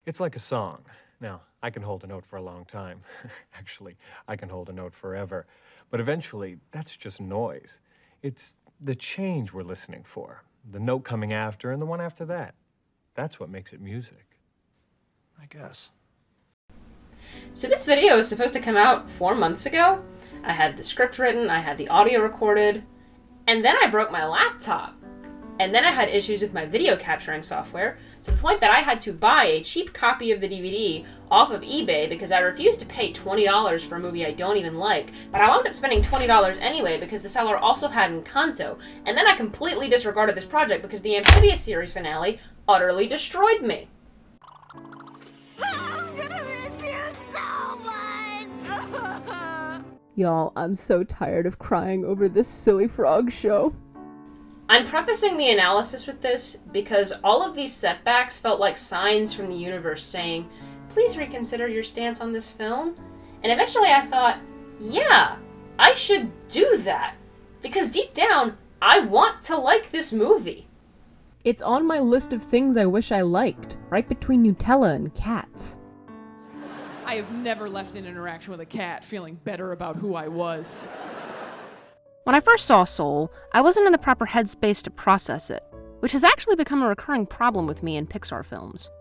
It's like a song. Now, I can hold a note for a long time. Actually, I can hold a note forever. But eventually, that's just noise. It's the change we're listening for. The note coming after and the one after that. That's what makes it music. I guess. So this video was supposed to come out 4 months ago. I had the script written, I had the audio recorded, and then I broke my laptop. And then I had issues with my video capturing software, to the point that I had to buy a cheap copy of the DVD off of eBay because I refused to pay $20 for a movie I don't even like, but I wound up spending $20 anyway because the seller also had Encanto, and then I completely disregarded this project because the Amphibious series finale utterly destroyed me. I'm gonna miss you so much! Y'all, I'm so tired of crying over this silly frog show. I'm prefacing the analysis with this because all of these setbacks felt like signs from the universe saying, please reconsider your stance on this film. And eventually I thought, yeah, I should do that. Because deep down, I want to like this movie. It's on my list of things I wish I liked, right between Nutella and cats. I have never left an interaction with a cat feeling better about who I was. When I first saw Soul, I wasn't in the proper headspace to process it, which has actually become a recurring problem with me in Pixar films.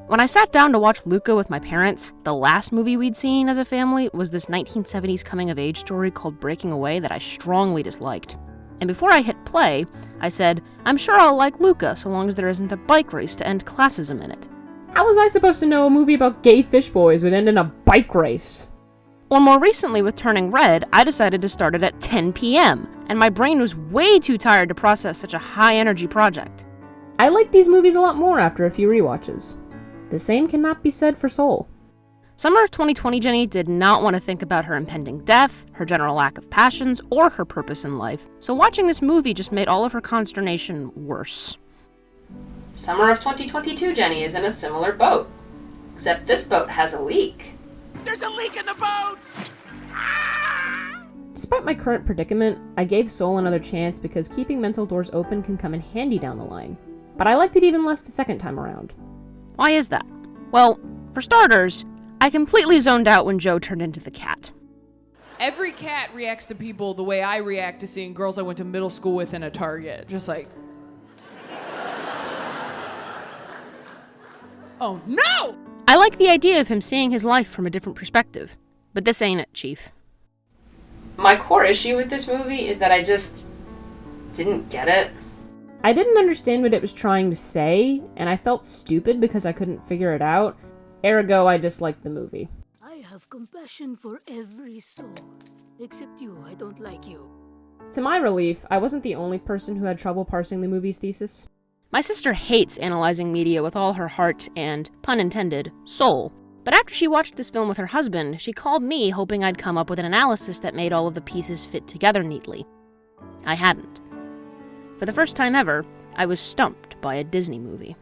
When I sat down to watch Luca with my parents, the last movie we'd seen as a family was this 1970s coming-of-age story called Breaking Away that I strongly disliked. And before I hit play, I said, I'm sure I'll like Luca so long as there isn't a bike race to end classism in it. How was I supposed to know a movie about gay fish boys would end in a bike race? Or more recently with Turning Red, I decided to start it at 10 p.m., and my brain was way too tired to process such a high-energy project. I like these movies a lot more after a few rewatches. The same cannot be said for Soul. Summer of 2020 Jenny did not want to think about her impending death, her general lack of passions, or her purpose in life, so watching this movie just made all of her consternation worse. Summer of 2022 Jenny is in a similar boat. Except this boat has a leak. There's a leak in the boat! Despite my current predicament, I gave Soul another chance because keeping mental doors open can come in handy down the line. But I liked it even less the second time around. Why is that? Well, for starters, I completely zoned out when Joe turned into the cat. Every cat reacts to people the way I react to seeing girls I went to middle school with in a Target. Just like... oh, no! I like the idea of him seeing his life from a different perspective, but this ain't it, Chief. My core issue with this movie is that I just didn't get it. I didn't understand what it was trying to say, and I felt stupid because I couldn't figure it out. Ergo, I disliked the movie. I have compassion for every soul. Except you, I don't like you. To my relief, I wasn't the only person who had trouble parsing the movie's thesis. My sister hates analyzing media with all her heart and, pun intended, soul. But after she watched this film with her husband, she called me hoping I'd come up with an analysis that made all of the pieces fit together neatly. I hadn't. For the first time ever, I was stumped by a Disney movie.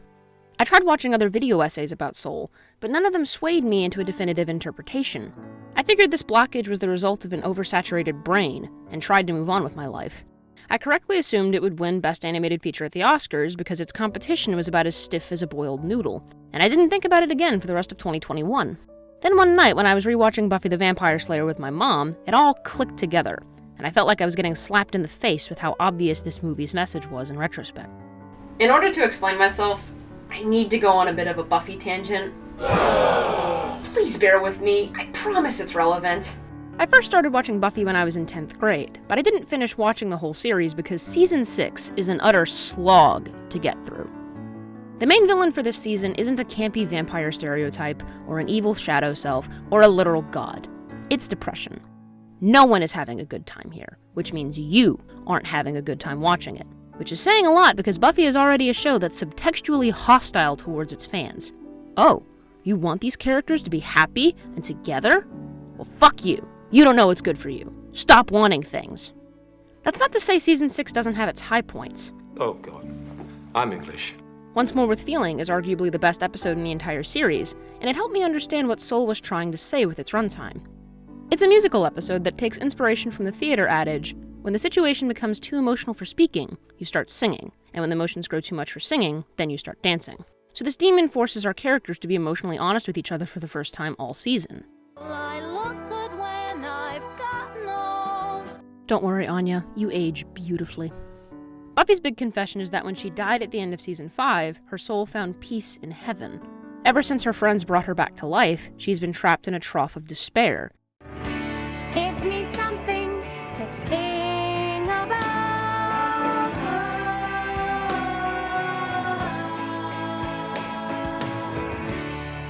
I tried watching other video essays about Soul, but none of them swayed me into a definitive interpretation. I figured this blockage was the result of an oversaturated brain, and tried to move on with my life. I correctly assumed it would win Best Animated Feature at the Oscars because its competition was about as stiff as a boiled noodle, and I didn't think about it again for the rest of 2021. Then one night when I was rewatching Buffy the Vampire Slayer with my mom, it all clicked together, and I felt like I was getting slapped in the face with how obvious this movie's message was in retrospect. In order to explain myself, I need to go on a bit of a Buffy tangent. Please bear with me, I promise it's relevant. I first started watching Buffy when I was in 10th grade, but I didn't finish watching the whole series because Season 6 is an utter slog to get through. The main villain for this season isn't a campy vampire stereotype, or an evil shadow self, or a literal god. It's depression. No one is having a good time here, which means you aren't having a good time watching it, which is saying a lot because Buffy is already a show that's subtextually hostile towards its fans. Oh, you want these characters to be happy and together? Well, fuck you. You don't know what's good for you. Stop wanting things. That's not to say Season 6 doesn't have its high points. Oh, God. I'm English. Once More with Feeling is arguably the best episode in the entire series, and it helped me understand what Soul was trying to say with its runtime. It's a musical episode that takes inspiration from the theater adage, when the situation becomes too emotional for speaking, you start singing, and when the emotions grow too much for singing, then you start dancing. So this demon forces our characters to be emotionally honest with each other for the first time all season. I look good when I've gotten old. Don't worry, Anya, you age beautifully. Buffy's big confession is that when she died at the end of season 5, her soul found peace in heaven. Ever since her friends brought her back to life, she's been trapped in a trough of despair. Give me something to sing about.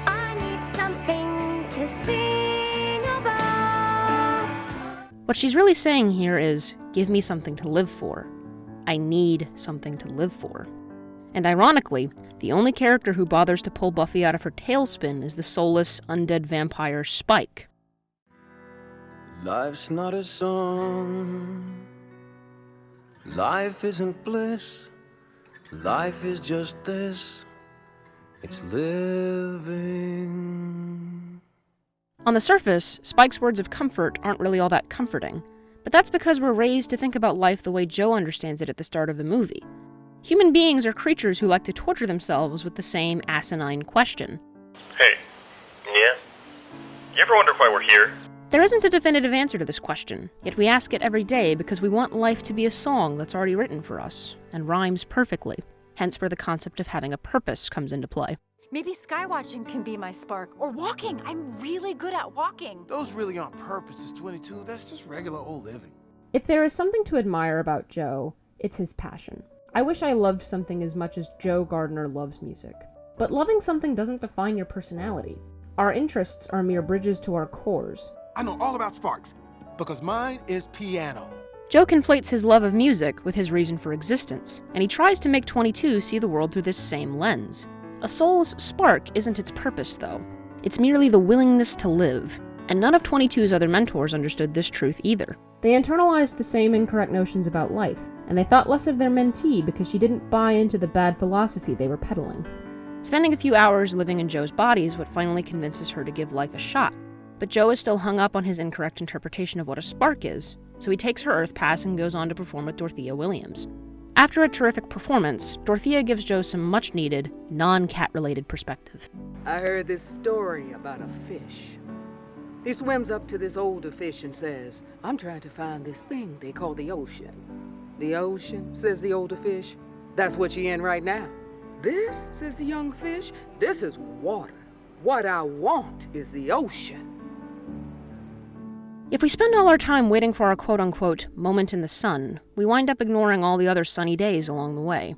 I need something to sing about. What she's really saying here is, give me something to live for. I need something to live for. And ironically, the only character who bothers to pull Buffy out of her tailspin is the soulless, undead vampire Spike. Life's not a song. Life isn't bliss. Life is just this. It's living. On the surface, Spike's words of comfort aren't really all that comforting, but that's because we're raised to think about life the way Joe understands it at the start of the movie. Human beings are creatures who like to torture themselves with the same asinine question. Hey, yeah? You ever wonder why we're here? There isn't a definitive answer to this question, yet we ask it every day because we want life to be a song that's already written for us, and rhymes perfectly, hence where the concept of having a purpose comes into play. Maybe skywatching can be my spark, or walking. I'm really good at walking. Those really aren't purposes, 22. That's just regular old living. If there is something to admire about Joe, it's his passion. I wish I loved something as much as Joe Gardner loves music. But loving something doesn't define your personality. Our interests are mere bridges to our cores. I know all about sparks, because mine is piano. Joe conflates his love of music with his reason for existence, and he tries to make 22 see the world through this same lens. A soul's spark isn't its purpose, though. It's merely the willingness to live, and none of 22's other mentors understood this truth either. They internalized the same incorrect notions about life, and they thought less of their mentee because she didn't buy into the bad philosophy they were peddling. Spending a few hours living in Joe's body is what finally convinces her to give life a shot. But Joe is still hung up on his incorrect interpretation of what a spark is, so he takes her Earth pass and goes on to perform with Dorothea Williams. After a terrific performance, Dorothea gives Joe some much-needed, non-cat-related perspective. I heard this story about a fish. He swims up to this older fish and says, I'm trying to find this thing they call the ocean. The ocean, says the older fish. That's what you're in right now. This, says the young fish, this is water. What I want is the ocean. If we spend all our time waiting for our quote-unquote moment in the sun, we wind up ignoring all the other sunny days along the way.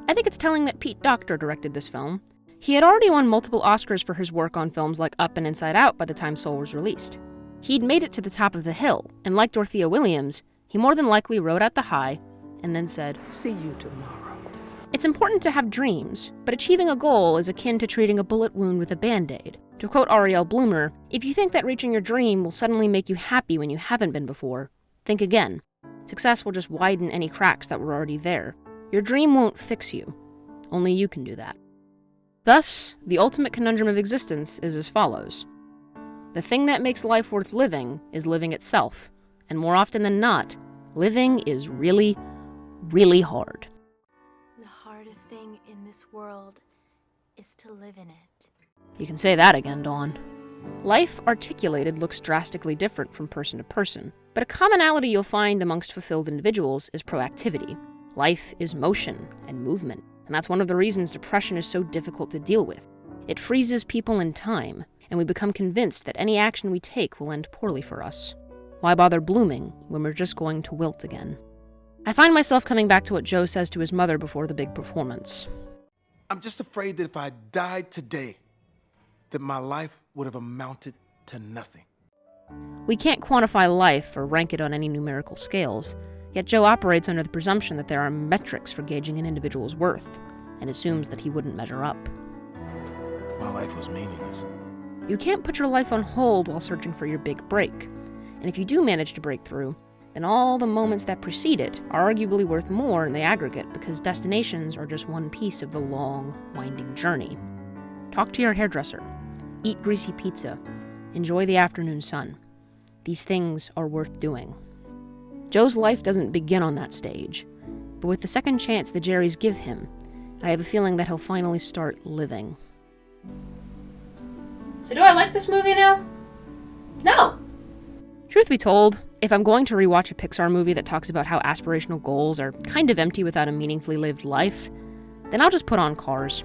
I think it's telling that Pete Docter directed this film. He had already won multiple Oscars for his work on films like Up and Inside Out by the time Soul was released. He'd made it to the top of the hill, and like Dorothea Williams, he more than likely rode out the high and then said, See you tomorrow. It's important to have dreams, but achieving a goal is akin to treating a bullet wound with a Band-Aid. To quote Ariel Bloomer, if you think that reaching your dream will suddenly make you happy when you haven't been before, think again. Success will just widen any cracks that were already there. Your dream won't fix you. Only you can do that. Thus, the ultimate conundrum of existence is as follows. The thing that makes life worth living is living itself, and more often than not, living is really, really hard. The hardest thing in this world is to live in it. You can say that again, Dawn. Life articulated looks drastically different from person to person, but a commonality you'll find amongst fulfilled individuals is proactivity. Life is motion and movement, and that's one of the reasons depression is so difficult to deal with. It freezes people in time, and we become convinced that any action we take will end poorly for us. Why bother blooming when we're just going to wilt again? I find myself coming back to what Joe says to his mother before the big performance. I'm just afraid that if I died today, that my life would have amounted to nothing. We can't quantify life or rank it on any numerical scales, yet Joe operates under the presumption that there are metrics for gauging an individual's worth, and assumes that he wouldn't measure up. My life was meaningless. You can't put your life on hold while searching for your big break, and if you do manage to break through, then all the moments that precede it are arguably worth more in the aggregate because destinations are just one piece of the long, winding journey. Talk to your hairdresser. Eat greasy pizza. Enjoy the afternoon sun. These things are worth doing. Joe's life doesn't begin on that stage, but with the second chance the Jerrys give him, I have a feeling that he'll finally start living. So do I like this movie now? No. Truth be told, if I'm going to rewatch a Pixar movie that talks about how aspirational goals are kind of empty without a meaningfully lived life, then I'll just put on Cars.